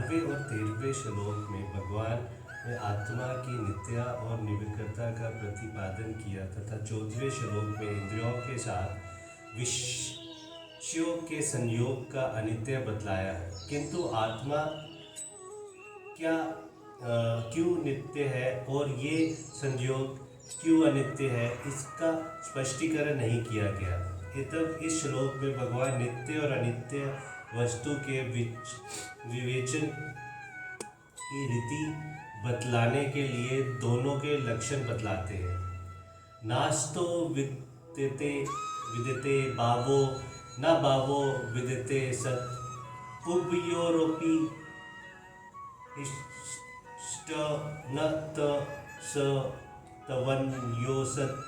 12वें और 13वें श्लोक में भगवान ने आत्मा की नित्य और निर्विकारता का प्रतिपादन किया तथा 14वें श्लोक में इंद्रियों के साथ विषयों के संयोग का अनित्य बतलाया है। किंतु आत्मा क्यों नित्य है और ये संयोग क्यों अनित्य है, इसका स्पष्टीकरण नहीं किया गया। तब इस श्लोक में भगवान नित्य और अनित्य वस्तु के विवेचन की रीति बतलाने के लिए दोनों के लक्षण बतलाते हैं। नास्तो विद्यते भावो न भावो विद्यते सत् उभयोरपि इष्ट न त स तवन्यो सत्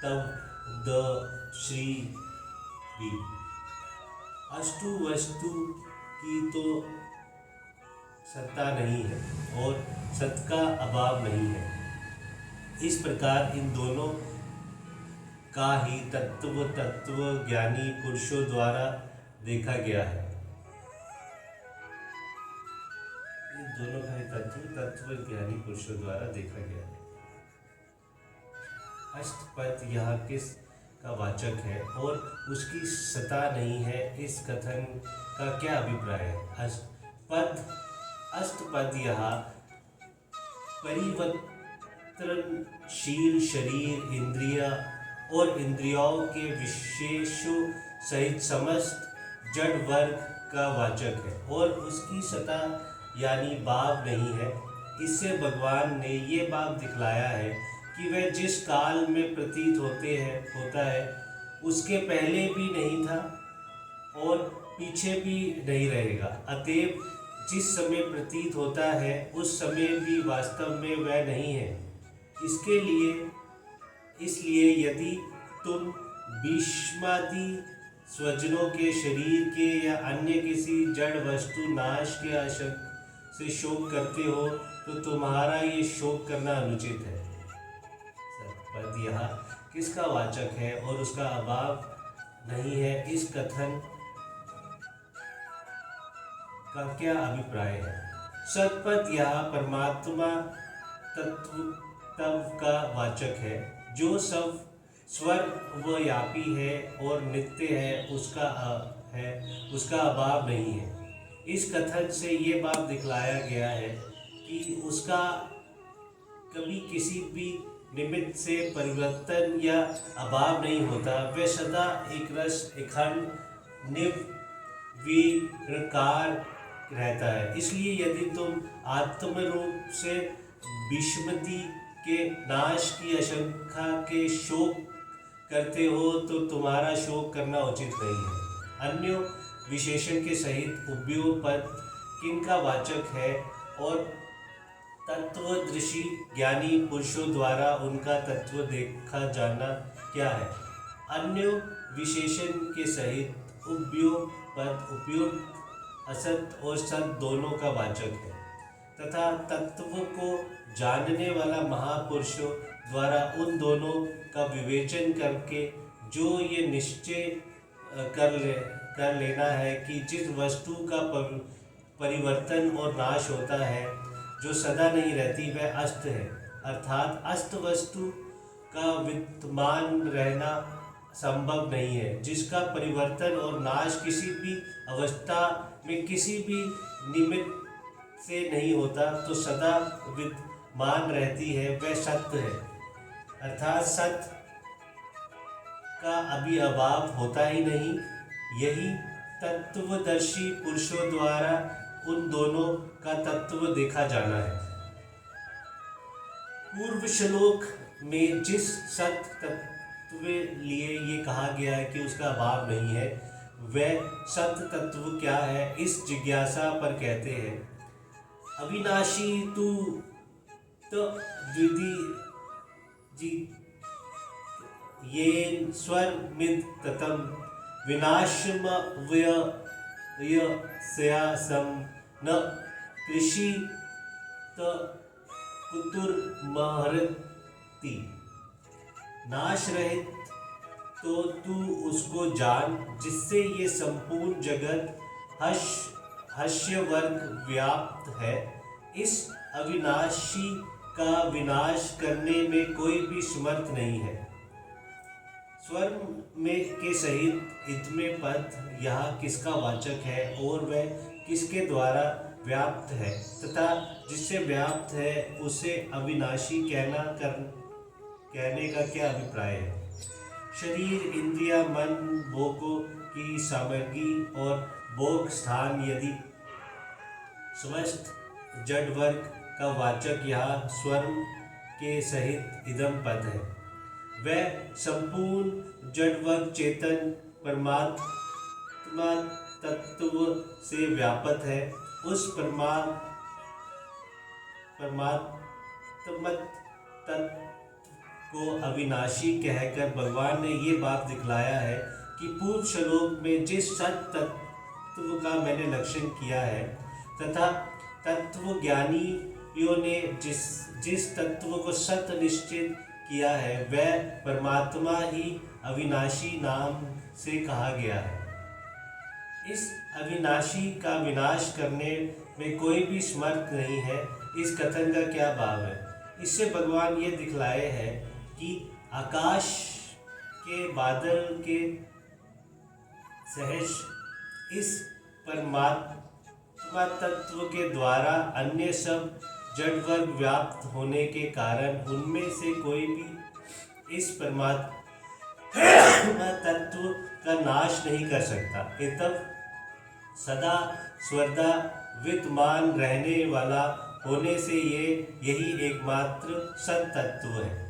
तव द श्री भी। अष्टु वस्तु की तो सत्ता नहीं है और सत का अभाव नहीं है। इस प्रकार इन दोनों का ही तत्व ज्ञानी पुरुषों द्वारा देखा गया है। इन दोनों का ही तत्व ज्ञानी पुरुषों द्वारा देखा गया है। अष्टपद यह किस का वाचक है और उसकी सत्ता नहीं है, इस कथन का क्या अभिप्राय है? अष्टपद यह परिवर्तनशील शरीर, इंद्रिया और इंद्रियों के विशेषों सहित समस्त जड़ वर्ग का वाचक है और उसकी सत्ता यानी भाव नहीं है। इससे भगवान ने ये भाव दिखलाया है कि वह जिस काल में प्रतीत होता है उसके पहले भी नहीं था और पीछे भी नहीं रहेगा। अतएव जिस समय प्रतीत होता है उस समय भी वास्तव में वह नहीं है। इसलिए यदि तुम भीष्मादि स्वजनों के शरीर के या अन्य किसी जड़ वस्तु नाश के आशंका से शोक करते हो तो तुम्हारा ये शोक करना अनुचित है। पद यह किसका वाचक है और उसका अभाव नहीं है, इस कथन का क्या अभिप्राय है? सत्पद यह परमात्मा तत्व का वाचक है जो सब सर्वव्यापी है और नित्य है, उसका अभाव नहीं है। इस कथन से ये बात दिखलाया गया है कि उसका कभी किसी भी निमित्त से परिवर्तन या अभाव नहीं होता। वह सदा एक रस अखंड निर्विकार रहता है। इसलिए यदि तुम आत्म रूप से भीष्मादि के नाश की आशंका के शोक करते हो तो तुम्हारा शोक करना उचित नहीं है। अन्य विशेषण के सहित उभयो पद किनका वाचक है और तत्वदर्शी ज्ञानी पुरुषों द्वारा उनका तत्व देखा जाना क्या है? अन्य विशेषण के सहित उभयो पद उपयुक्त असत और सत दोनों का वाचक है तथा तत्व को जानने वाला महापुरुषों द्वारा उन दोनों का विवेचन करके जो ये निश्चय कर लेना है कि जिस वस्तु का परिवर्तन और नाश होता है, जो सदा नहीं रहती, वह अस्त है। अर्थात अस्त वस्तु का विद्यमान रहना संभव नहीं है। जिसका परिवर्तन और नाश किसी भी अवस्था में किसी भी निमित्त से नहीं होता तो सदा विद्यमान रहती है, वह सत्य है। अर्थात सत्य का अभी अभाव होता ही नहीं। यही तत्वदर्शी पुरुषों द्वारा उन दोनों का तत्व देखा जाना है। पूर्व श्लोक में जिस सत्य तत्व लिए ये कहा गया है कि उसका अभाव नहीं है, वह सत्य तत्व क्या है, इस जिज्ञासा पर कहते हैं अविनाशी तु द्विधि येन स्वरमिद ततम विनाशमव्ययस्यासं न कृषि कुतुर्महर्ति। नाश रहित तू उसको जान जिससे ये संपूर्ण जगत हास्य वर्ग व्याप्त है। इस अविनाशी का विनाश करने में कोई भी समर्थ नहीं है। स्वर में के सहित इतमे पद यहाँ किसका वाचक है और वह किसके द्वारा व्याप्त है तथा जिससे व्याप्त है उसे अविनाशी कहने का क्या अभिप्राय है। शरीर, इंद्रिया, मन, भोगों की सामग्री और भोग स्थान यदि समस्त जड़ वर्ग का वाचक यहाँ स्वर के सहित इदम पद है, वह संपूर्ण जड़ वर्ग चेतन परमात्मा तत्व से व्यापक है। उस परमात्म तत्व को अविनाशी कहकर भगवान ने ये बात दिखलाया है कि पूर्व श्लोक में जिस सत तत्व का मैंने लक्षण किया है तथा तत्व ज्ञानियों ने जिस तत्व को सत्य निश्चित किया है वह परमात्मा ही अविनाशी नाम से कहा गया है। इस अविनाशी का विनाश करने में कोई भी समर्थ नहीं है। इस कथन का क्या भाव है? इससे भगवान ये दिखलाए हैं कि आकाश के बादल के सहज इस परमात्मा तत्व के द्वारा अन्य सब जड़ वर्ग व्याप्त होने के कारण उनमें से कोई भी इस परमात्मा तत्व का नाश नहीं कर सकता। एतव सदा सर्वदा विद्यमान रहने वाला होने से यही एकमात्र सत तत्व है।